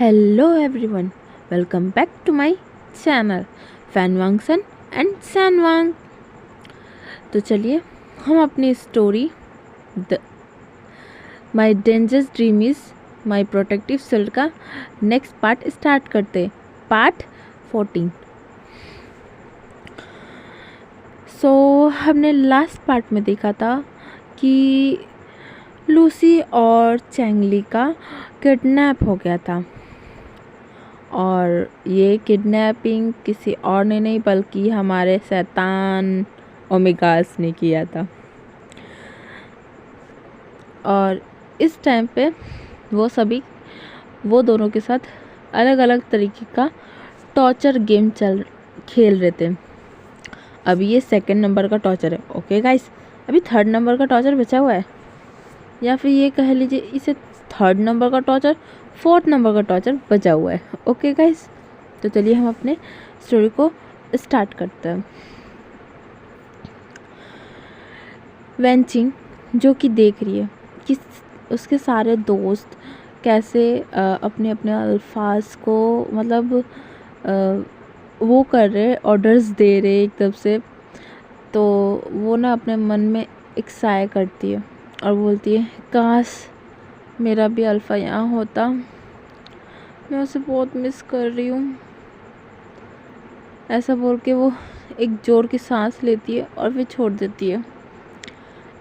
Hello everyone, welcome back to my channel Fanwang son and Sanwang. तो चलिए हम अपनी story my dangerous dream is my protective shield का next part start करते हैं, part 14। हमने लास्ट पार्ट में देखा था कि लूसी और चैंगली का किडनैप हो गया था और ये किडनैपिंग किसी और ने नहीं बल्कि हमारे शैतान ओमेगास ने किया था। और इस टाइम पे वो दोनों के साथ अलग अलग तरीके का टॉर्चर गेम खेल रहे थे। अभी ये सेकंड नंबर का टॉर्चर है, ओके गाइस। अभी थर्ड नंबर का टॉर्चर बचा हुआ है, या फिर ये कह लीजिए इसे थर्ड नंबर का टॉर्चर, फोर्थ नंबर का टॉर्चर बचा हुआ है, ओके गाइस। तो चलिए हम अपने स्टोरी को स्टार्ट करते हैं। वेंचिंग जो कि देख रही है कि उसके सारे दोस्त कैसे अपने अपने अल्फाज को मतलब वो कर रहे, ऑर्डर्स दे रहे एकदम से। तो वो ना अपने मन में एक साय करती है और बोलती है काश मेरा भी अल्फ़ा यहाँ होता, मैं उसे बहुत मिस कर रही हूँ। ऐसा बोल के वो एक जोर की सांस लेती है और फिर छोड़ देती है।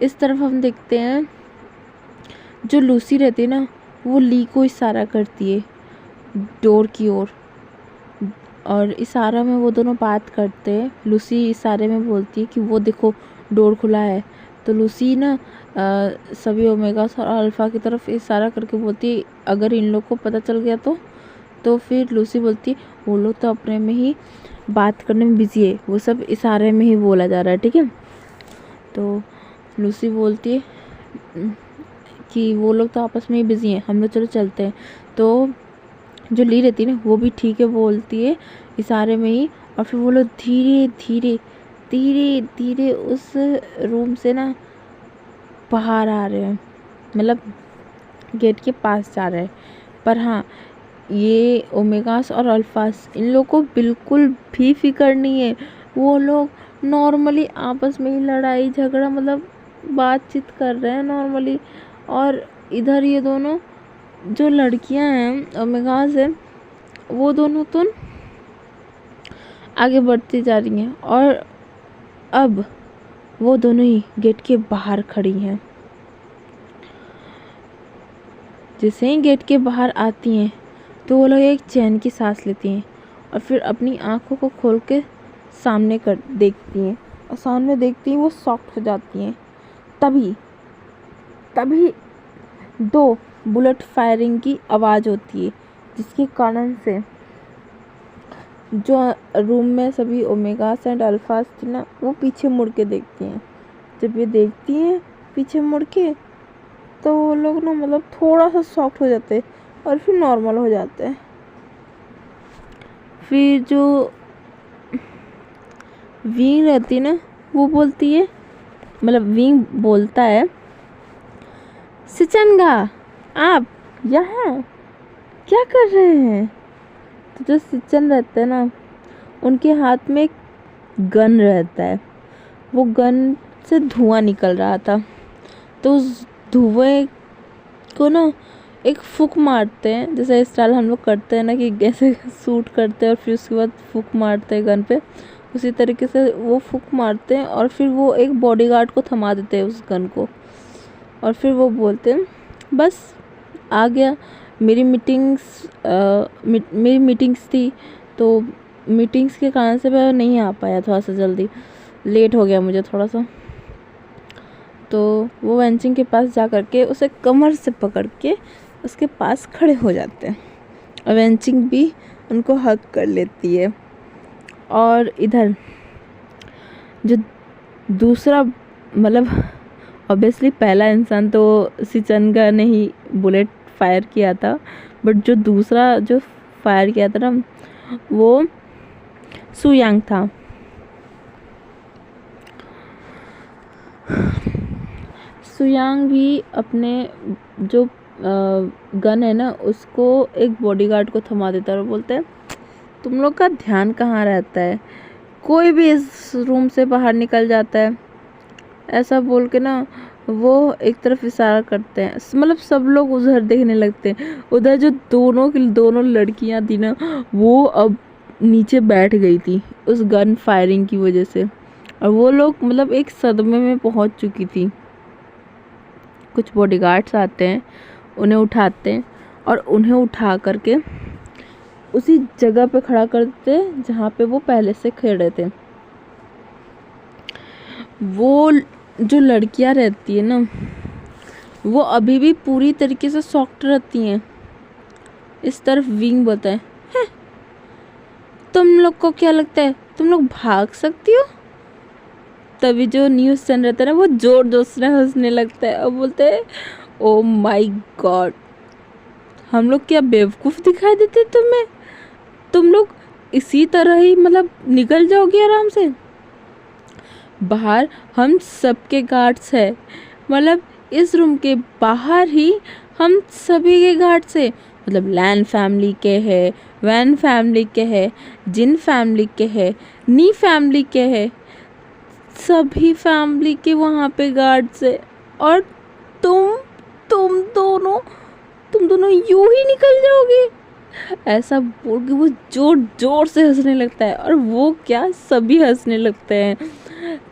इस तरफ हम देखते हैं जो लूसी रहती है ना, वो ली को इशारा करती है डोर की ओर और इशारा में वो दोनों बात करते हैं। लूसी इशारे में बोलती है कि वो देखो डोर खुला है। तो लूसी ना सभी ओमेगास और अल्फ़ा की तरफ इशारा करके बोलती है अगर इन लोग को पता चल गया तो फिर लूसी बोलती है वो लोग तो अपने में ही बात करने में बिजी है, वो सब इशारे में ही बोला जा रहा है, ठीक है। तो लूसी बोलती है कि वो लोग तो आपस में ही बिजी हैं, हम लोग चलो चलते हैं। तो जो ली रहती है ना वो भी ठीक है बोलती है इशारे में ही, और फिर वो लोग धीरे धीरे धीरे धीरे उस रूम से ना बाहर आ रहे हैं, मतलब गेट के पास जा रहे हैं। पर हाँ, ये ओमेगास और अल्फास इन लोग को बिल्कुल भी फिक्र नहीं है। वो लोग नॉर्मली आपस में ही लड़ाई झगड़ा मतलब बातचीत कर रहे हैं नॉर्मली। और इधर ये दोनों जो लड़कियां हैं ओमेगास है, वो दोनों तो आगे बढ़ती जा रही हैं और अब वो दोनों ही गेट के बाहर खड़ी हैं। जैसे ही गेट के बाहर आती हैं तो वो लोग एक चैन की सांस लेती हैं और फिर अपनी आंखों को खोल के सामने कर देखती हैं और सामने देखती हैं वो सॉफ्ट हो जाती हैं। तभी दो बुलेट फायरिंग की आवाज़ होती है, जिसके कारण से जो रूम में सभी ओमेगास एंड अल्फास थी ना वो पीछे मुड़ के देखती हैं। जब ये देखती हैं पीछे मुड़ के तो वो लोग ना मतलब थोड़ा सा सॉफ्ट हो जाते हैं और फिर नॉर्मल हो जाते हैं। फिर जो विंग रहती है ना वो बोलती है, मतलब विंग बोलता है सिचनगा आप यहाँ क्या कर रहे हैं। तो जो सिचन रहते हैं ना उनके हाथ में एक गन रहता है, वो गन से धुआं निकल रहा था। तो उस धुएं को ना एक फूंक मारते हैं, जैसे स्टाइल हम लोग करते हैं ना कि ऐसे शूट करते हैं और फिर उसके बाद फूंक मारते हैं गन पे, उसी तरीके से वो फूंक मारते हैं और फिर वो एक बॉडीगार्ड को थमा देते हैं उस गन को। और फिर वो बोलते हैं बस आ गया। मेरी मीटिंग्स थी, तो मीटिंग्स के कारण से मैं नहीं आ पाया, थोड़ा सा जल्दी लेट हो गया मुझे थोड़ा सा। तो वो वेंचिंग के पास जा कर के उसे कमर से पकड़ के उसके पास खड़े हो जाते हैं और वेंचिंग भी उनको हग कर लेती है। और इधर जो दूसरा मतलब ऑब्वियसली पहला इंसान तो सिचनगा ने ही बुलेट फायर किया था, बट जो दूसरा जो फायर किया था ना वो सुयांग था। सुयांग भी अपने जो गन है ना उसको एक बॉडीगार्ड को थमा देता है और बोलते हैं तुम लोग का ध्यान कहाँ रहता है, कोई भी इस रूम से बाहर निकल जाता है। ऐसा बोल के ना वो एक तरफ इशारा करते हैं, मतलब सब लोग उधर देखने लगते हैं। उधर जो दोनों लड़कियां थी ना वो अब नीचे बैठ गई थी उस गन फायरिंग की वजह से, और वो लोग मतलब एक सदमे में पहुंच चुकी थी। कुछ बॉडीगार्ड्स आते हैं, उन्हें उठाते हैं और उन्हें उठा करके उसी जगह पे खड़ा कर देते हैं जहाँ पे वो पहले से खड़े थे। वो जो लड़कियां रहती है ना वो अभी भी पूरी तरीके से शॉक्ड रहती हैं। इस तरफ विंग बताए, तुम लोग को क्या लगता है तुम लोग भाग सकती हो? तभी जो न्यूज़ चैनल रहता है ना वो जोर जोर से हंसने लगता है और बोलते हैं ओ माय गॉड, हम लोग क्या बेवकूफ़ दिखाई देते तुम्हें? तुम लोग इसी तरह ही मतलब निकल जाओगे आराम से। बाहर हम सबके गार्ड्स है, मतलब इस रूम के बाहर ही हम सभी के गार्ड्स है, मतलब लैन फैमिली के है, वैन फैमिली के है, जिन फैमिली के है, नी फैमिली के है, सभी फैमिली के वहाँ पे गार्ड्स है। और तुम दोनों यूं ही निकल जाओगे? ऐसा बोल के वो जोर जोर से हंसने लगता है, और वो क्या सभी हंसने लगते हैं।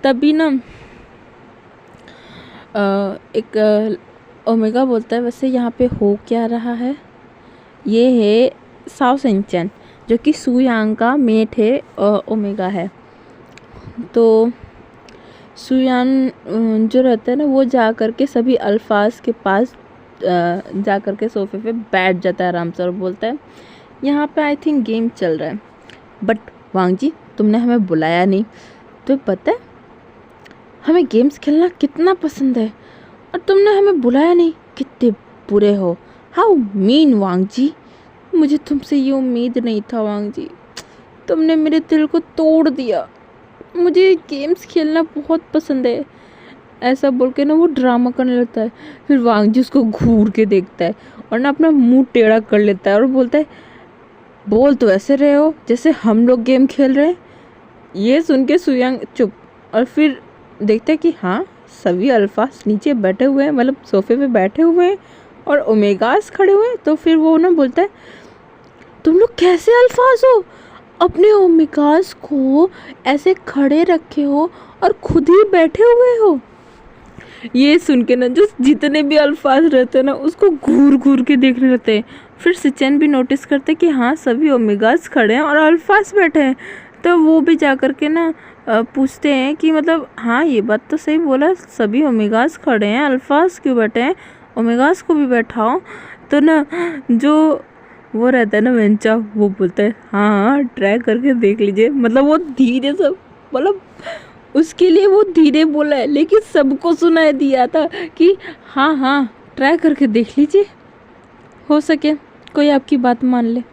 तभी ना एक ओमेगा बोलता है वैसे यहाँ पे हो क्या रहा है? ये है साओ सिंचन जो कि सुयांग का मेट है, ओमेगा है। तो सुयान जो रहता है ना वो जा कर के सभी अल्फाज के पास जा कर के सोफे पे बैठ जाता है आराम से और बोलता है यहाँ पे आई थिंक गेम चल रहा है, बट वांग जी तुमने हमें बुलाया नहीं। तो पता है हमें गेम्स खेलना कितना पसंद है और तुमने हमें बुलाया नहीं, कितने बुरे हो। हाउ मीन वांग जी, मुझे तुमसे ये उम्मीद नहीं था वांग जी, तुमने मेरे दिल को तोड़ दिया। मुझे गेम्स खेलना बहुत पसंद है। ऐसा बोल के ना वो ड्रामा करने लगता है। फिर वांग जी उसको घूर के देखता है और ना अपना मुंह टेढ़ा कर लेता है और बोलता है बोल तो ऐसे रहे हो जैसे हम लोग गेम खेल रहे हैं। ये सुन के सुयांग चुप, और फिर देखता है कि हाँ सभी अल्फाज नीचे बैठे हुए हैं, मतलब सोफे पे बैठे हुए हैं और ओमेगास खड़े हुए हैं। तो फिर वो ना बोलता है तुम लोग कैसे अल्फाज हो, अपने ओमेगास को ऐसे खड़े रखे हो और खुद ही बैठे हुए हो। ये सुन के ना जो जितने भी अल्फाज रहते हैं ना उसको घूर घूर के देखने लगते हैं। फिर सिचन भी नोटिस करते कि हाँ सभी ओमेगास खड़े हैं और अल्फाज बैठे हैं। तो वो भी जा कर के ना पूछते हैं कि मतलब हाँ ये बात तो सही बोला, सभी ओमेगास खड़े हैं, अल्फाज क्यों बैठे हैं, ओमेगास को भी बैठाओ। तो ना जो वो रहता है ना वेंचा, वो बोलता है हाँ हाँ ट्राई करके देख लीजिए। मतलब वो धीरे से, मतलब उसके लिए वो धीरे बोला है लेकिन सबको सुनाई दिया था कि हाँ हाँ ट्राई करके देख लीजिए, हो सके कोई आपकी बात मान ले।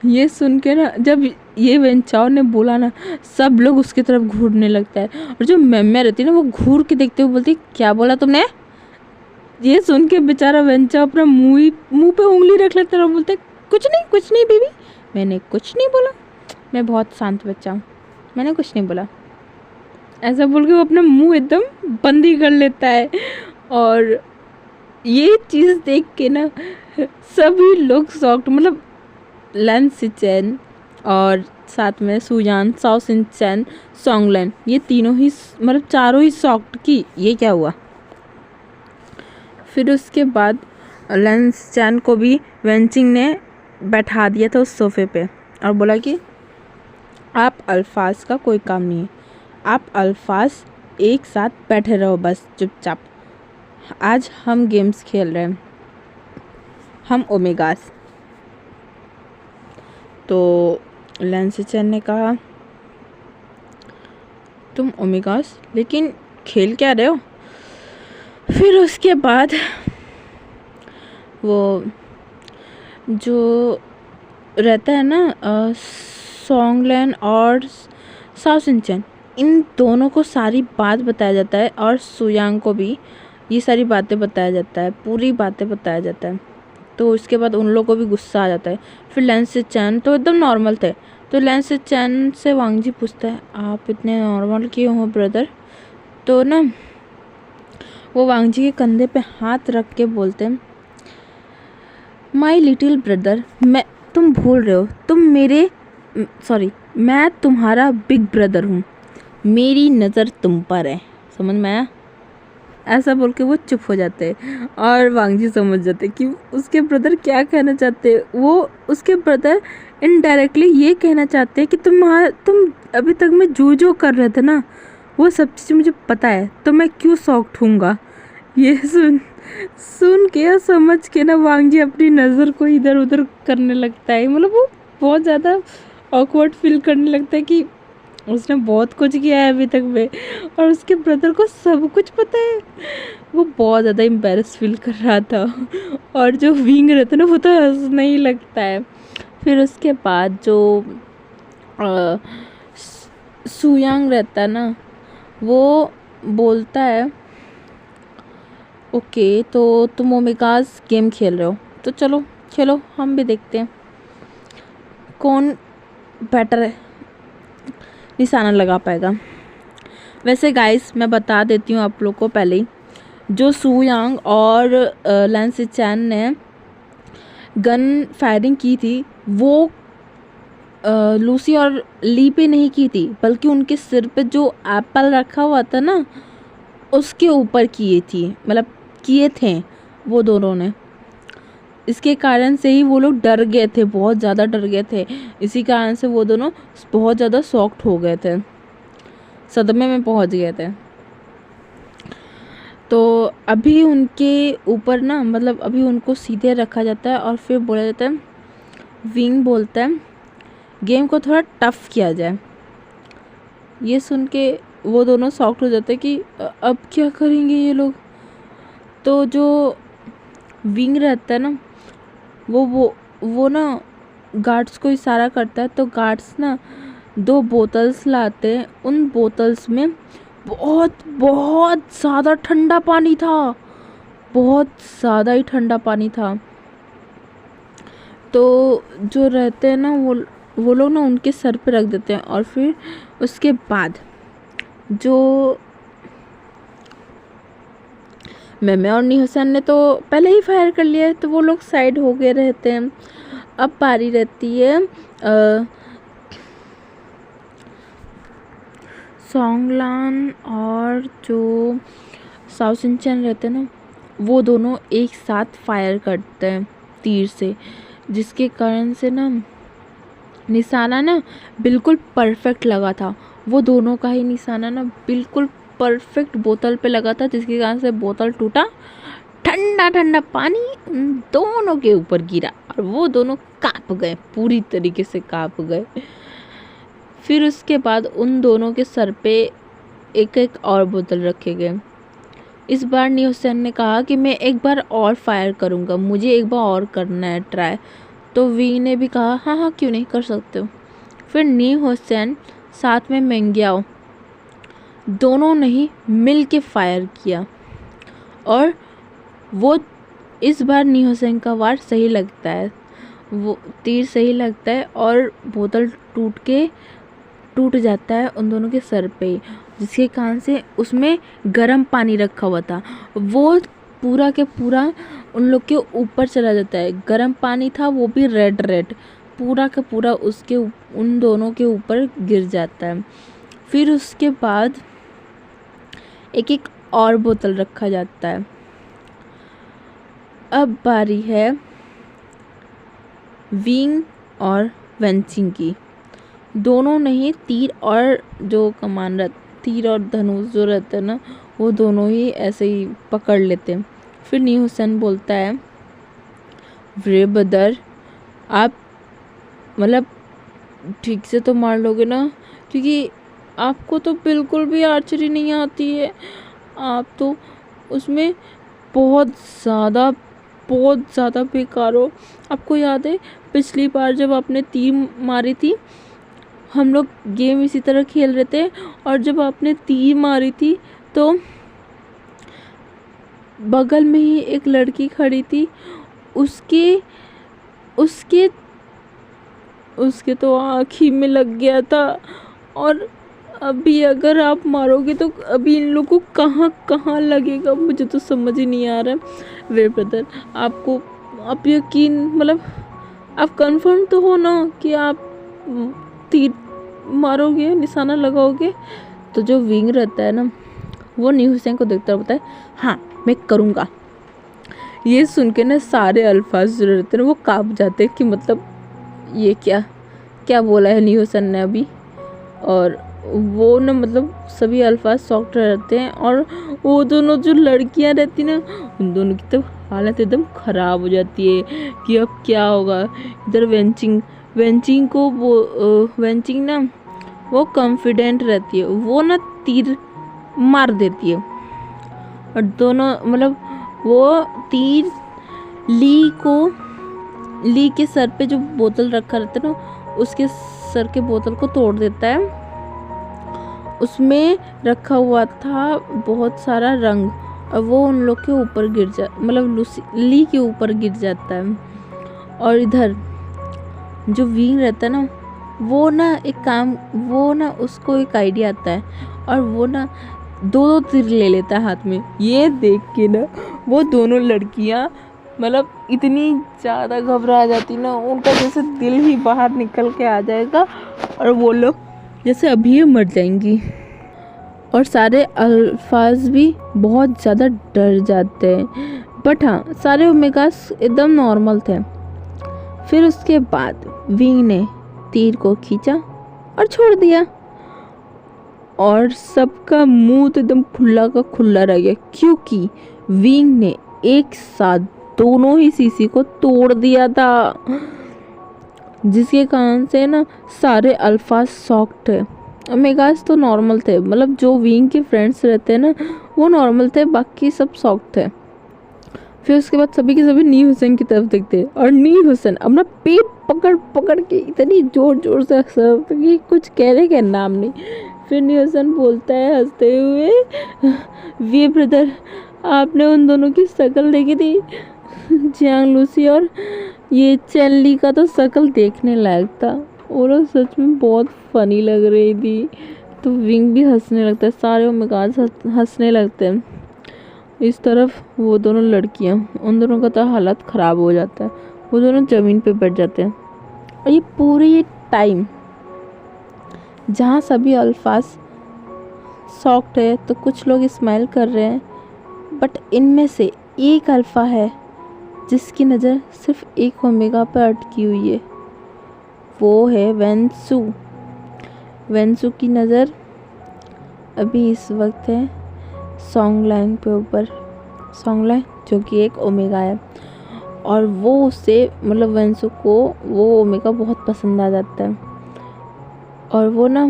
ये सुन के ना जब ये वेंचाओ ने बोला ना सब लोग उसकी तरफ घूरने लगता है, और जो मैम रहती है ना वो घूर के देखते हुए बोलती क्या बोला तुमने। ये सुन के बेचारा वेंचा अपना मुंह पे उंगली रख लेता है और बोलते कुछ नहीं बेबी, मैंने कुछ नहीं बोला, मैं बहुत शांत बच्चा हूँ, मैंने कुछ नहीं बोला। ऐसा बोल के वो अपना मुंह एकदम बंद ही कर लेता है। और ये चीज़ देख के ना सभी लोग शॉक्ड, मतलब लैन सिचेन और साथ में सुयान, साओ सिंचन, सोंगलैन, ये तीनों ही मतलब चारों ही शॉक्ड कि ये क्या हुआ। फिर उसके बाद लैन सिचेन को भी वेंचिंग ने बैठा दिया था उस सोफे पे और बोला कि आप अल्फाज का कोई काम नहीं है, आप अल्फाज एक साथ बैठे रहो बस चुपचाप। आज हम गेम्स खेल रहे हैं, हम ओमेगास। तो लैन सिचेन ने कहा तुम ओमेगास लेकिन खेल क्या रहे हो। फिर उसके बाद वो जो रहता है ना सोंगलैन और साओ सिंचन, इन दोनों को सारी बात बताया जाता है और सुयांग को भी ये सारी बातें बताया जाता है, पूरी बातें बताया जाता है। तो इसके बाद उन लोगों को भी गुस्सा आ जाता है। फिर लेंस से चैन तो एकदम नॉर्मल थे, तो लेंस से चैन से वांग जी पूछता है आप इतने नॉर्मल क्यों हो ब्रदर। तो ना वो वांग जी के कंधे पे हाथ रख के बोलते हैं माई लिटिल ब्रदर, तुम भूल रहे हो, मैं तुम्हारा बिग ब्रदर हूँ, मेरी नज़र तुम पर है, समझ में आया। ऐसा बोल के वो चुप हो जाते हैं और वांग जी समझ जाते हैं कि उसके ब्रदर क्या कहना चाहते हैं। वो उसके ब्रदर इनडायरेक्टली ये कहना चाहते हैं कि तुम अभी तक में जो कर रहे थे ना, वो सब चीज़ मुझे पता है, तो मैं क्यों शॉक्ड हूँगा। ये सुन के या समझ के ना वांग जी अपनी नज़र को इधर उधर करने लगता है। मतलब वो बहुत ज़्यादा ऑकवर्ड फील करने लगता है कि उसने बहुत कुछ किया है अभी तक में और उसके ब्रदर को सब कुछ पता है। वो बहुत ज़्यादा एम्बैरस फील कर रहा था और जो विंग रहता है ना वो तो हंसने ही लगता है। फिर उसके बाद जो सुयांग रहता है ना, वो बोलता है ओके तो तुम ओमेगाज गेम खेल रहे हो, तो चलो खेलो, हम भी देखते हैं कौन बेटर है निशाना लगा पाएगा। वैसे गाइस मैं बता देती हूँ आप लोग को पहले ही, जो सुयांग और लैंस चैन ने गन फायरिंग की थी वो लूसी और ली पे नहीं की थी, बल्कि उनके सिर पे जो एप्पल रखा हुआ था ना उसके ऊपर किए थी, मतलब किए थे वो दोनों ने। इसके कारण से ही वो लोग डर गए थे, बहुत ज़्यादा डर गए थे। इसी कारण से वो दोनों बहुत ज़्यादा शॉक्ड हो गए थे, सदमे में पहुंच गए थे। तो अभी उनके ऊपर ना, मतलब अभी उनको सीधे रखा जाता है और फिर बोला जाता है, विंग बोलता है गेम को थोड़ा टफ किया जाए। ये सुन के वो दोनों शॉक्ड हो जाते हैं कि अब क्या करेंगे ये लोग। तो जो विंग रहता है ना वो ना गार्ड्स को इशारा करता है, तो गार्ड्स ना 2 बोतल्स लाते हैं। उन बोतल्स में बहुत बहुत ज़्यादा ठंडा पानी था, बहुत ज़्यादा ही ठंडा पानी था। तो जो रहते हैं ना वो लोग ना उनके सर पे रख देते हैं और फिर उसके बाद जो मैमे और निहसन ने तो पहले ही फायर कर लिया है, तो वो लोग साइड हो गए रहते हैं। अब पारी रहती है सोंगलान और जो साओ सिंचन रहते हैं ना, वो दोनों एक साथ फायर करते हैं तीर से, जिसके कारण से ना निशाना ना बिल्कुल परफेक्ट लगा था। वो दोनों का ही निशाना ना बिल्कुल परफेक्ट बोतल पे लगा था, जिसके कारण से बोतल टूटा, ठंडा ठंडा पानी उन दोनों के ऊपर गिरा और वो दोनों कांप गए, पूरी तरीके से कांप गए। फिर उसके बाद उन दोनों के सर पे एक एक और बोतल रखे गए। इस बार नी हुसैन ने कहा कि मैं एक बार और फायर करूँगा, मुझे एक बार और करना है ट्राई। तो वी ने भी कहा हाँ हाँ क्यों नहीं, कर सकते हो। फिर नी हुसैन साथ में मेंग्याओ दोनों ने ही मिल के फायर किया और वो इस बार नी हुसैन का वार सही लगता है, वो तीर सही लगता है और बोतल टूट जाता है उन दोनों के सर पे, जिसके कारण से उसमें गर्म पानी रखा हुआ था वो पूरा के पूरा उन लोग के ऊपर चला जाता है। गर्म पानी था वो भी रेड पूरा का पूरा उसके उन दोनों के ऊपर गिर जाता है। फिर उसके बाद एक एक और बोतल रखा जाता है। अब बारी है विंग और वेंचिंग की। दोनों ने ही तीर और जो कमान तीर और धनुष जो रहते हैं ना, वो दोनों ही ऐसे ही पकड़ लेते हैं। फिर नी हुसैन बोलता है वे ब्रदर, आप मतलब ठीक से तो मार लोगे ना, क्योंकि आपको तो बिल्कुल भी आर्चरी नहीं आती है, आप तो उसमें बहुत ज़्यादा बेकार हो। आपको याद है पिछली बार जब आपने तीर मारी थी, हम लोग गेम इसी तरह खेल रहे थे और जब आपने तीर मारी थी तो बगल में ही एक लड़की खड़ी थी। उसके उसके उसके तो आँख ही में लग गया था। और अभी अगर आप मारोगे तो अभी इन लोगों को कहाँ कहाँ लगेगा, मुझे तो समझ ही नहीं आ रहा है। वे ब्रदर, आपको आप यकीन मतलब आप कंफर्म तो हो ना कि आप तीर मारोगे, निशाना लगाओगे? तो जो विंग रहता है ना, वो न्यू हुसैन को देखता रहता है, हाँ मैं करूँगा। ये सुन के ना सारे अल्फाज जो रहते हैं ना वो काँप जाते हैं कि मतलब ये क्या क्या बोला है न्यू हुसैन ने अभी। और वो ना मतलब सभी अल्फाज सॉफ्ट रहते हैं। और वो दोनों जो लड़कियां रहती ना, उन दोनों की तो हालत एकदम ख़राब हो जाती है कि अब क्या होगा। इधर वेंचिंग को वो वेंचिंग ना वो कॉन्फिडेंट रहती है, वो ना तीर मार देती है। और दोनों मतलब वो तीर ली के सर पे जो बोतल रखा रहता है ना, उसके सर के बोतल को तोड़ देता है। उसमें रखा हुआ था बहुत सारा रंग, और वो उन लोग के ऊपर मतलब ली के ऊपर गिर जाता है। और इधर जो विंग रहता है ना, वो ना उसको एक आइडिया आता है, और वो ना दो तीर ले लेता है हाथ में। ये देख के ना वो दोनों लड़कियां मतलब इतनी ज़्यादा घबरा जाती ना, उनका जैसे दिल ही बाहर निकल के आ जाएगा, और वो लोग जैसे अभी मर जाएंगी। और सारे अल्फाज भी बहुत ज़्यादा डर जाते हैं। बट हाँ, सारे ओमेगास एकदम नॉर्मल थे। फिर उसके बाद विंग ने तीर को खींचा और छोड़ दिया, और सबका मुंह तो एकदम खुला का खुला रह गया, क्योंकि विंग ने एक साथ दोनों ही सीसी को तोड़ दिया था, जिसके कारण से ना सारे अल्फाज शॉक थे। ओमेगास तो नॉर्मल थे, मतलब जो विंग के फ्रेंड्स रहते हैं ना वो नॉर्मल थे, बाकी सब शॉक थे। फिर उसके बाद सभी के सभी न्यू हुसैन की तरफ देखते, और न्यू हुसैन अपना पेट पकड़ पकड़ के इतनी जोर जोर से हंसता कि कुछ कहने का नाम नहीं। फिर न्यू हुसैन बोलता है हंसते हुए, वे ब्रदर, आपने उन दोनों की शक्ल देखी थी? जियांग लूसी और ये चेन ली का तो शक्ल देखने लायक था, और सच में बहुत फनी लग रही थी। तो विंग भी हंसने लगता है, सारे ओमेगास हंसने लगते हैं। इस तरफ वो दोनों लड़कियां, उन दोनों का तो हालत ख़राब हो जाता है, वो दोनों ज़मीन पे बैठ जाते हैं। और ये पूरी टाइम जहाँ सभी अल्फाज शॉक्ड है, तो कुछ लोग स्माइल कर रहे हैं, बट इनमें से एक अल्फ़ा है जिसकी नज़र सिर्फ एक ओमेगा पर अटकी हुई है, वो है वेंसू। वेंसू की नज़र अभी इस वक्त है सॉन्गलाइन पे ऊपर, सॉन्गलाइन जो कि एक ओमेगा है, और वो उससे मतलब वेंसू को वो ओमेगा बहुत पसंद आ जाता है। और वो ना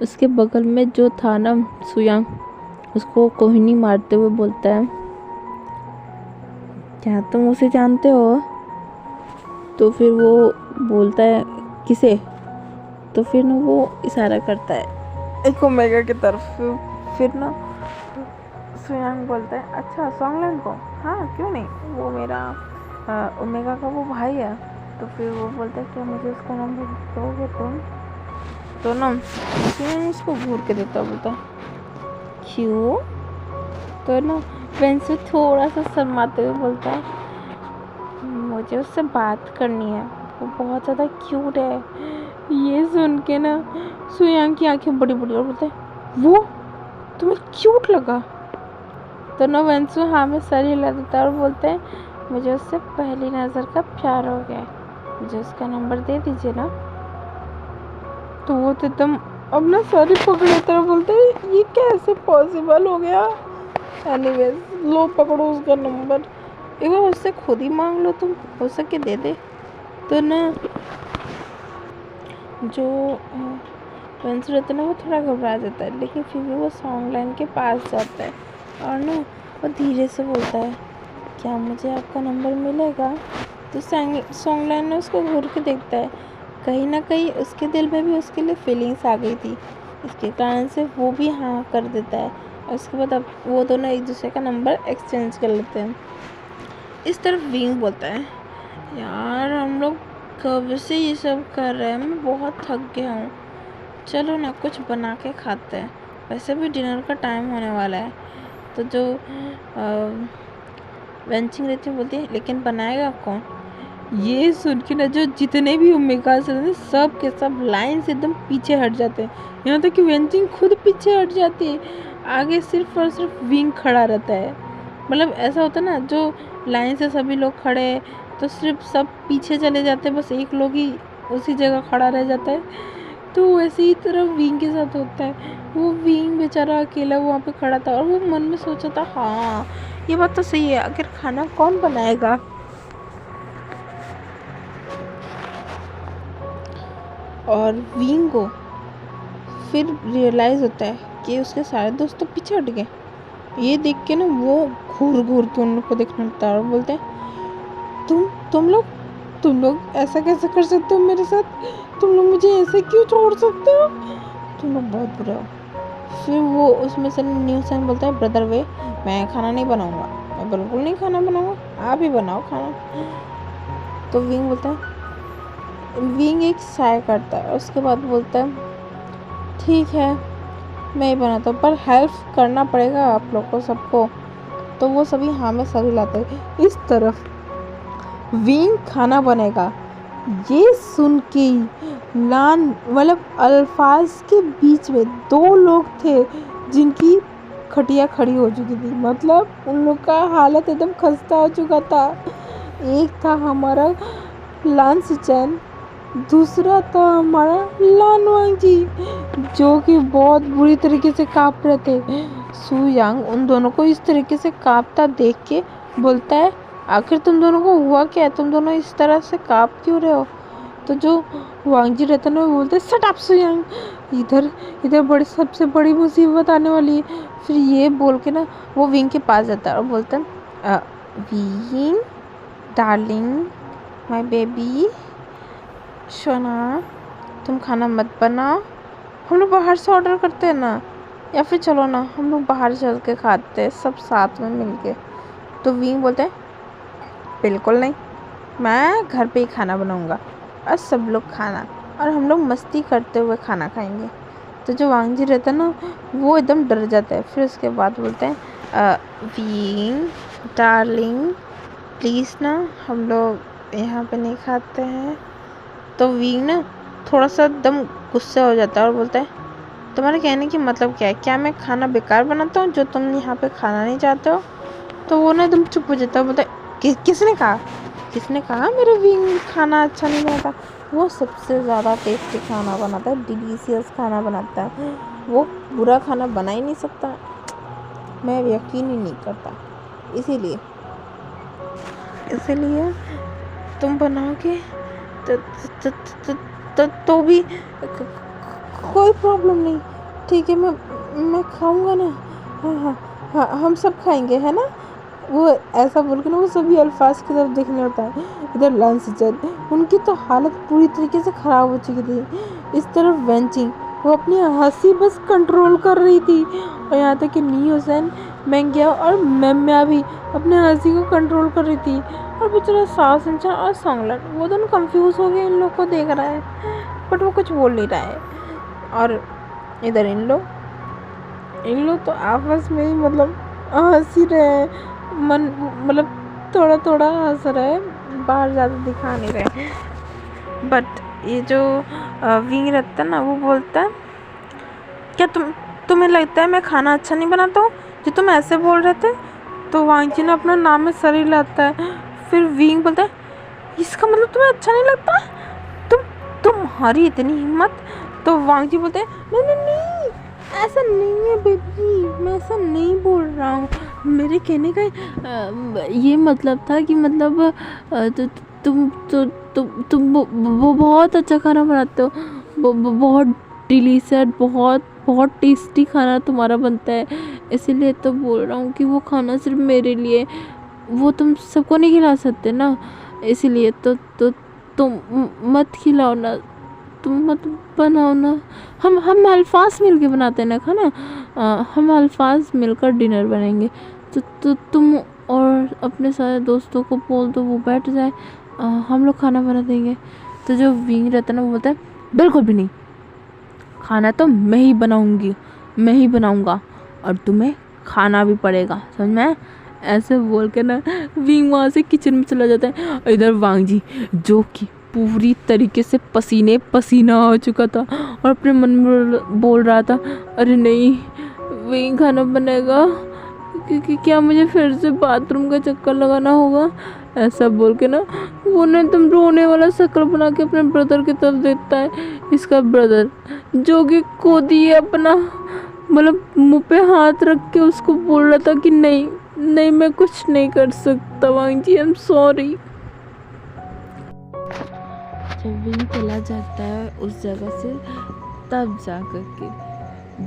उसके बगल में जो था ना सुयांग, उसको कोहिनी मारते हुए बोलता है, क्या तुम उसे जानते हो? तो फिर वो बोलता है, किसे? तो फिर ना वो इशारा करता है एक ओमेगा की तरफ। फिर ना सुयांग बोलता है, अच्छा सॉन्गलाइन को, हाँ क्यों नहीं, वो मेरा ओमेगा का वो भाई है। तो फिर वो बोलता है, क्या मुझे उसका नंबर दोगे तुम? तो ना सुयांग उसको घूर के देता, बोलता है क्यों? तो ना वेंसू थोड़ा सा शर्माते हुए बोलता है, मुझे उससे बात करनी है, वो बहुत ज़्यादा क्यूट है। ये सुन के ना सुयांग की आंखें बड़ी बड़ी और बोलते हैं, वो तुम्हें क्यूट लगा? तो ना वेंसू हाँ में सर हिला देता है और बोलते हैं, मुझे उससे पहली नज़र का प्यार हो गया, मुझे उसका नंबर दे दीजिए ना। तो वो तो एकदम अपना सर ही पकड़ लेता है और बोलते हैं, ये कैसे पॉसिबल हो गया? एनीवेज लो पकड़ो उसका नंबर, एक बार उससे खुद ही मांग लो, तुम हो सके दे दे। तो ना जो वेंसू रहता है ना वो थोड़ा घबरा जाता है, लेकिन फिर भी वो सॉन्गलाइन के पास जाता है और ना वो धीरे से बोलता है, क्या मुझे आपका नंबर मिलेगा? तो सॉन्गलाइन ने उसको घूर के देखता है, कहीं ना कहीं उसके दिल में भी उसके लिए फीलिंग्स आ गई थी, इसके कारण से वो भी हाँ कर देता है। और उसके बाद अब वो दोनों एक दूसरे का नंबर एक्सचेंज कर लेते हैं। इस तरफ विंग बोलता है, यार हम लोग कब से ये सब कर रहे हैं, मैं बहुत थक गया हूँ, चलो ना कुछ बना के खाते हैं, वैसे भी डिनर का टाइम होने वाला है। तो जो वेंचिंग रहती है बोलती है, लेकिन बनाएगा कौन? ये सुन के ना जो जितने भी ओमेगा रहते सब के सब लाइन से एकदम पीछे हट जाते हैं, यहाँ तक कि वेंचिंग खुद पीछे हट जाती है, आगे सिर्फ और सिर्फ विंग खड़ा रहता है। मतलब ऐसा होता है ना, जो लाइन से सभी लोग खड़े हैं तो सिर्फ सब पीछे चले जाते हैं, बस एक लोग ही उसी जगह खड़ा रह जाता है। तो वैसे ही तरह विंग के साथ होता है, वो विंग बेचारा अकेला वहाँ पे खड़ा था और वो मन में सोचा था, हाँ ये बात तो सही है, आखिर खाना कौन बनाएगा। और विंग को फिर रियलाइज़ होता है कि उसके सारे दोस्त तो पीछे हट गए। ये देख के ना वो घूर घूर के उन लोग को देखने लगता है और बोलते हैं, तुम लोग ऐसा कैसे कर सकते हो मेरे साथ, तुम लोग मुझे ऐसे क्यों छोड़ सकते हो, तुम लोग बहुत बुरे हो। फिर वो उसमें से न्यू सन बोलता है, ब्रदर वे मैं खाना नहीं बनाऊंगा, मैं बिल्कुल नहीं खाना बनाऊंगा, आप ही बनाओ खाना। तो विंग बोलता है, विंग एक साय करता है और उसके बाद बोलता है, ठीक है मैं ही बनाता हूँ, पर हेल्प करना पड़ेगा आप लोग को सबको। तो वो सभी हाँ में सर हिलाते हैं। इस तरफ विंग खाना बनेगा, ये सुन के लान मतलब अल्फाज के बीच में दो लोग थे जिनकी खटिया खड़ी हो चुकी थी, मतलब उन लोग का हालत एकदम खस्ता हो चुका था। एक था हमारा लान सिचन, दूसरा था हमारा लान वांगजी, जो कि बहुत बुरी तरीके से काँप रहे थे। सू यांग उन दोनों को इस तरीके से काँपता देख के बोलता है, आखिर तुम दोनों को हुआ क्या है, तुम दोनों इस तरह से काँप क्यों रहे हो? तो जो वांगजी रहता है ना, वो बोलते हैं, शट अप सू यांग, इधर बड़ी सबसे बड़ी मुसीबत आने वाली है। फिर ये बोल के ना वो विंग के पास जाता है और बोलता है, विंग डार्लिंग माय बेबी सोना, तुम खाना मत बनाओ, हम लोग बाहर से ऑर्डर करते हैं ना, या फिर चलो ना हम लोग बाहर चल के खाते हैं सब साथ में मिल के। तो विंग बोलते हैं, बिल्कुल नहीं, मैं घर पे ही खाना बनाऊंगा और सब लोग खाना और हम लोग मस्ती करते हुए खाना खाएंगे। तो जो वांगजी रहता है ना, वो एकदम डर जाता है। फिर उसके बाद बोलते हैं, विंग डार्लिंग प्लीज़ ना हम लोग यहाँ पे नहीं खाते हैं। तो विंग ना थोड़ा सा एकदम गुस्से हो जाता है और बोलता है, तुम्हारे कहने की मतलब क्या है, क्या मैं खाना बेकार बनाता हूँ जो तुम यहाँ पे खाना नहीं चाहते हो? तो वो ना एकदम चुप हो जाता है, बोलता है, किसने कहा मेरा विंग खाना अच्छा नहीं बनाता? वो सबसे ज़्यादा टेस्टी खाना बनाता है, डिलीशियस खाना बनाता है, वो बुरा खाना बना ही नहीं सकता, मैं यकीन ही नहीं करता। इसीलिए तुम बनाओगे तो भी कोई प्रॉब्लम नहीं, ठीक है मैं खाऊंगा ना, हाँ हम सब खाएंगे है ना। वो ऐसा बोल के ना वो सभी अल्फाज की तरफ देखने होता है। इधर लंच जन उनकी तो हालत पूरी तरीके से ख़राब हो चुकी थी। इस तरफ वेंचिंग वो अपनी हंसी बस कंट्रोल कर रही थी, और यहाँ तक कि नी हुसैन मैंगिया और मेम्या भी अपने हंसी को कंट्रोल कर रही थी। और बेचारा सास इंसान और सॉन्गलर वो दोनों कंफ्यूज हो गए, इन लोग को देख रहा है बट वो कुछ बोल नहीं रहा है। और इधर इन लोग तो आपस में ही मतलब हंस ही रहे हैं, मन मतलब थोड़ा थोड़ा हंस रहे हैं, बाहर ज़्यादा दिखा नहीं रहे। बट ये जो विंग रहता है ना, वो बोलता है, क्या तुम्हें लगता है मैं खाना अच्छा नहीं बनाता हूँ जो तुम ऐसे बोल रहे थे? तो वांगजी ने अपना नाम में सर हिलाता है। फिर विंग बोलता है, इसका मतलब तुम्हें अच्छा नहीं लगता? तुम्हारी इतनी हिम्मत? तो वांगजी बोलते हैं, नहीं ऐसा नहीं है बेबी, मैं ऐसा नहीं बोल रहा हूँ, मेरे कहने का ये मतलब था कि मतलब तुम वो बहुत अच्छा खाना बनाते हो, बहुत डिलीशियस, बहुत टेस्टी खाना तुम्हारा बनता है, इसीलिए तो बोल रहा हूँ कि वो खाना सिर्फ मेरे लिए, वो तुम सबको नहीं खिला सकते ना, इसीलिए तो तुम मत खिलाओ ना, तुम मत बनाओ ना, हम अल्फाज मिल के बनाते हैं ना खाना, हम अल्फाज मिलकर डिनर बनेंगे। तो तुम और अपने सारे दोस्तों को बोल दो, वो बैठ जाए, हम लोग खाना बना देंगे। तो जो विंग रहता है ना वो बोलता है बिल्कुल भी नहीं, खाना तो मैं ही बनाऊंगी, मैं ही बनाऊंगा और तुम्हें खाना भी पड़ेगा, समझ में। ऐसे बोल के ना विंग वहाँ से किचन में चला जाता है। इधर वांग जी जो कि पूरी तरीके से पसीने पसीना हो चुका था और अपने मन में बोल रहा था अरे नहीं विंग खाना बनेगा, क्योंकि क्या मुझे फिर से बाथरूम का चक्कर लगाना होगा। ऐसा बोल के ना वो ना एकदम रोने वाला शक्ल बना के अपने ब्रदर की तरफ देखता है। इसका ब्रदर जो कि कोदी है अपना, मतलब मुंह पे हाथ रख के उसको बोल रहा था कि नहीं नहीं मैं कुछ नहीं कर सकता वांग जी, आई एम सॉरी। जब विंग चला जाता है उस जगह से, तब जा कर के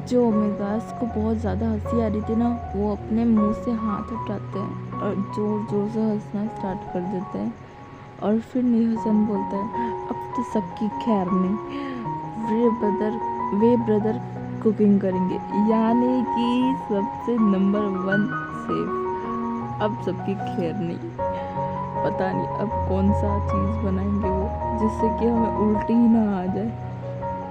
जो ओमेगास को बहुत ज़्यादा हंसी आ रही थी ना, वो अपने मुंह से हाथ उठाते हैं और ज़ोर ज़ोर से हंसना स्टार्ट कर देते हैं। और फिर नीहसन बोलता है अब तो सबकी खैर नहीं, वे ब्रदर कुकिंग करेंगे, यानी कि सबसे नंबर 1 सेफ। अब सबकी खैर नहीं, पता नहीं अब कौन सा चीज़ बनाएंगे वो जिससे कि हमें उल्टी ही ना आ जाए।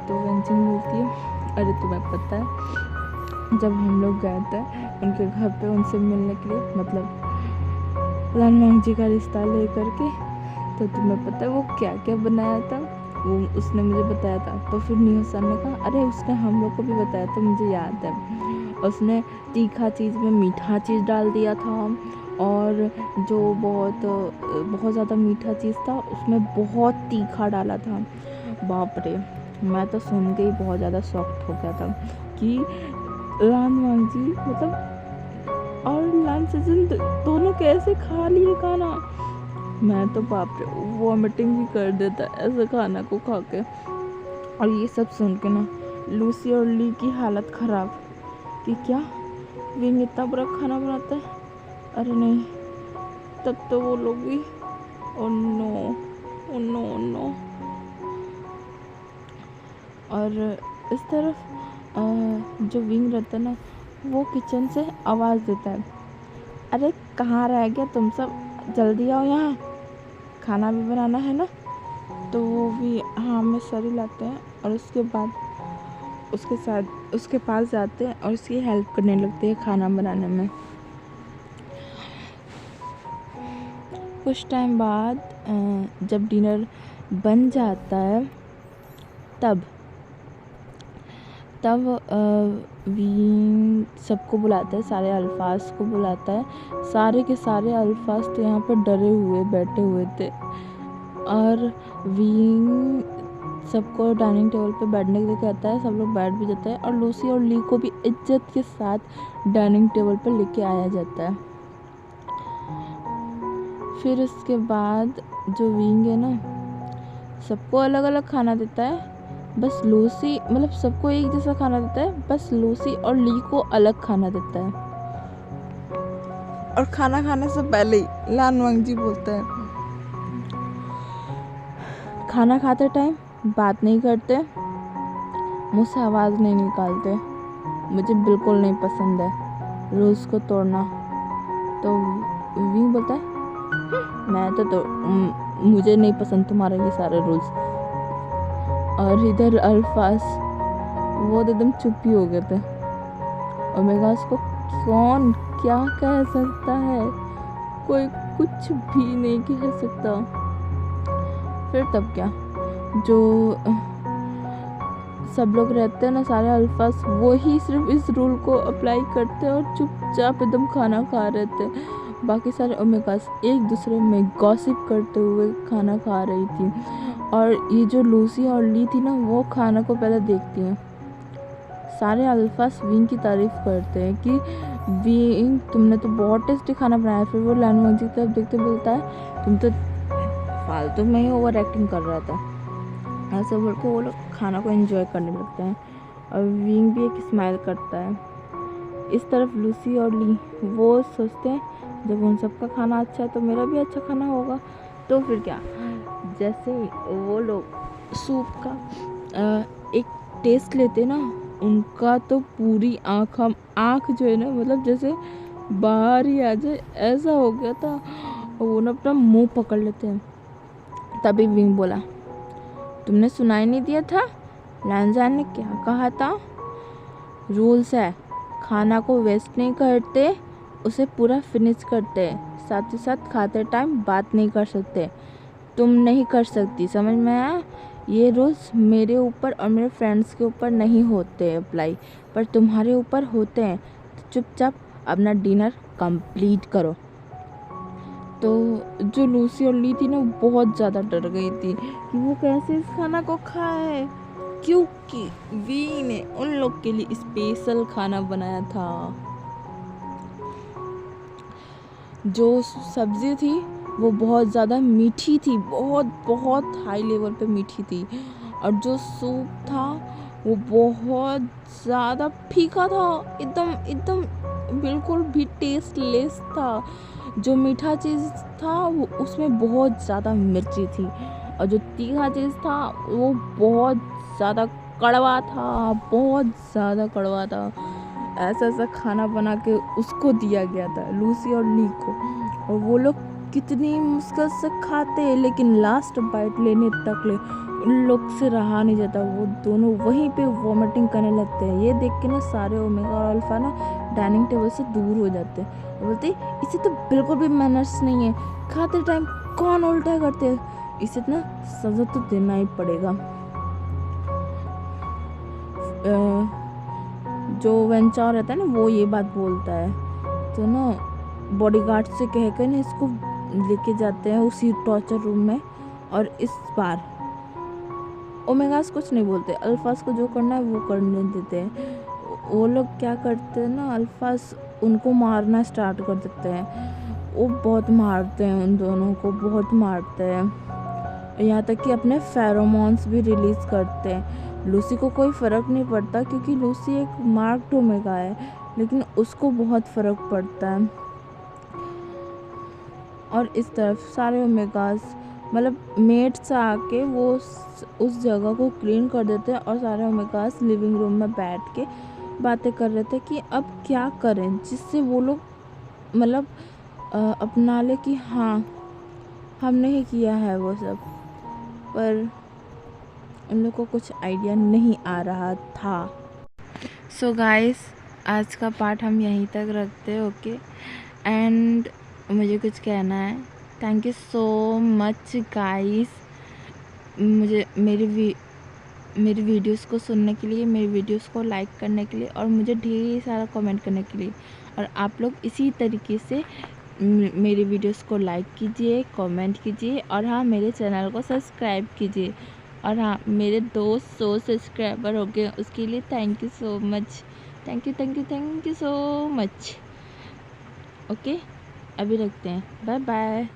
तो वेंचिंग बोलती है अरे तुम्हें पता है जब हम लोग गए थे उनके घर पे उनसे मिलने के लिए, मतलब लानवांग जी का रिश्ता लेकर के, तो तुम्हें पता है वो क्या क्या बनाया था, वो उसने मुझे बताया था। तो फिर नीहसन ने कहा अरे उसने हम लोग को भी बताया था, मुझे याद है, उसने तीखा चीज़ में मीठा चीज़ डाल दिया था और जो बहुत ज़्यादा मीठा चीज़ था उसमें बहुत तीखा डाला था। बाप रे, मैं तो सुन के ही बहुत ज़्यादा शॉक्ड हो गया था कि लानवांग जी मतलब और लान सेजन दोनों कैसे खा लिए खाना। मैं तो बाप रे वॉमिटिंग भी कर देता ऐसे खाना को खा के। और ये सब सुन के ना लूसी और ली की हालत ख़राब कि क्या विंग इतना बुरा खाना बनाता है, अरे नहीं। तब तो वो लोग भी oh no oh no oh no. और इस तरफ जो विंग रहता है ना वो किचन से आवाज़ देता है अरे कहाँ रह गया तुम सब, जल्दी आओ यहाँ, खाना भी बनाना है ना। तो वो भी हाँ में सरी लाते हैं और उसके बाद उसके पास जाते हैं और उसकी हेल्प करने लगते हैं खाना बनाने में। कुछ टाइम बाद जब डिनर बन जाता है तब विंग सबको बुलाता है, सारे अल्फाज को बुलाता है। सारे के सारे अल्फाज तो यहाँ पर डरे हुए बैठे हुए थे और विंग सबको डाइनिंग टेबल पे बैठने के लिए कहता है, सब लोग बैठ भी जाते हैं और लूसी और ली को भी इज्जत के साथ डाइनिंग टेबल पे लेके आया जाता है। फिर उसके बाद जो विंग है ना सबको अलग अलग खाना देता है, बस लूसी मतलब सबको एक जैसा खाना देता है, बस लूसी और ली को अलग खाना देता है। और खाना खाने से पहले ही लानवांग जी बोलता है खाना खाते टाइम बात नहीं करते, मुँह से आवाज़ नहीं निकालते, मुझे बिल्कुल नहीं पसंद है रूल्स को तोड़ना। तो विंग बोलता है मैं तो मुझे नहीं पसंद तुम्हारे ये सारे रूल्स। और इधर अल्फाज वो तो एकदम चुप ही हो गए थे। ओमेगास को कौन क्या कह सकता है, कोई कुछ भी नहीं कह सकता। फिर तब क्या, जो सब लोग रहते हैं ना सारे अल्फाज, वो ही सिर्फ इस रूल को अप्लाई करते हैं और चुपचाप एकदम खाना खा रहे थे। बाकी सारे ओमेगास एक दूसरे में गॉसिप करते हुए खाना खा रही थी। और ये जो लूसी और ली थी ना वो खाना को पहले देखती हैं। सारे अल्फाज विंग की तारीफ़ करते हैं कि विंग तुमने तो बहुत टेस्टी खाना बनाया। फिर वो लानवांग जी की तरफ देखते बोलता है तुम तो फालतू में ही ओवर एक्टिंग कर रहा था। ऐसे बोल के वो लोग खाना को एंजॉय करने लगते हैं और विंग भी एक स्माइल करता है। इस तरफ लूसी और ली वो सोचते हैं जब उन सबका खाना अच्छा है तो मेरा भी अच्छा खाना होगा। तो फिर क्या, जैसे वो लोग सूप का एक टेस्ट लेते ना, उनका तो पूरी आँख जो है ना, मतलब जैसे बाहर ही आ जाए ऐसा हो गया था। वो ना अपना मुंह पकड़ लेते हैं। तभी विंग बोला, तुमने सुनाई नहीं दिया था लैंजान ने क्या कहा था? रूल्स है, खाना को वेस्ट नहीं करते, उसे पूरा फिनिश करते हैं, साथ ही साथ खाते टाइम बात नहीं कर सकते। तुम नहीं कर सकती, समझ में आया? ये रूल्स मेरे ऊपर और मेरे फ्रेंड्स के ऊपर नहीं होते अप्लाई, पर तुम्हारे ऊपर होते हैं। तो चुपचाप अपना डिनर कंप्लीट करो। तो जो लूसी और ली थी ना, वो बहुत ज़्यादा डर गई थी कि वो कैसे इस खाना को खाए, क्योंकि वी ने उन लोग के लिए स्पेशल खाना बनाया था। जो सब्ज़ी थी वो बहुत ज़्यादा मीठी थी, बहुत बहुत हाई लेवल पे मीठी थी। और जो सूप था वो बहुत ज़्यादा फीका था, एकदम एकदम बिल्कुल भी टेस्टलेस था। जो मीठा चीज़ था वो उसमें बहुत ज़्यादा मिर्ची थी, और जो तीखा चीज़ था वो बहुत ज़्यादा कड़वा था, बहुत ज़्यादा कड़वा था। ऐसा ऐसा खाना बना के उसको दिया गया था, लूसी और ली को। और वो लोग कितनी मुश्किल से खाते हैं, लेकिन लास्ट बाइट लेने तक ले उन लोग से रहा नहीं जाता। वो दोनों वहीं पे वॉमिटिंग करने लगते हैं। ये देख के ना सारे ओमेगा और अल्फा ना डाइनिंग टेबल से दूर हो जाते हैं और बोलते इसे तो बिल्कुल भी मैनर्स नहीं है, खाते टाइम कौन उल्टा करते हैं, इसे ना सज़ा तो देना ही पड़ेगा। जो वेंचा रहता है ना, वो ये बात बोलता है। तो ना बॉडीगार्ड से कह कर ना इसको लेके जाते हैं उसी टॉर्चर रूम में। और इस बार ओमेगास कुछ नहीं बोलते, अल्फास को जो करना है वो करने देते हैं। वो लोग क्या करते हैं ना, अल्फास उनको मारना स्टार्ट कर देते हैं। वो बहुत मारते हैं, उन दोनों को बहुत मारते हैं, यहाँ तक कि अपने फेरोमोन्स भी रिलीज़ करते हैं। लूसी को कोई फ़र्क नहीं पड़ता, क्योंकि लूसी एक मार्क्ड ओमेगा है, लेकिन उसको बहुत फ़र्क पड़ता है। और इस तरफ सारे ओमेगास मतलब मेट्स आके वो उस जगह को क्लीन कर देते हैं, और सारे ओमेगास लिविंग रूम में बैठ के बातें कर रहे थे कि अब क्या करें जिससे वो लोग मतलब अपना ले कि हाँ हमने ही किया है वो सब। पर उन लोग को कुछ आइडिया नहीं आ रहा था। सो गाइस, आज का पार्ट हम यहीं तक रखते हैं, ओके। एंड मुझे कुछ कहना है, thank you so much guys, मुझे मेरी वीडियोस को सुनने के लिए, मेरी वीडियोस को लाइक करने के लिए, और मुझे ढेर सारा कमेंट करने के लिए। और आप लोग इसी तरीके से मेरी वीडियोस को लाइक कीजिए, कमेंट कीजिए, और हाँ मेरे चैनल को सब्सक्राइब कीजिए। और हाँ, मेरे 200 सब्सक्राइबर हो गए, उसके लिए thank you so much, thank you so much. Okay, अभी रखते हैं, बाय बाय।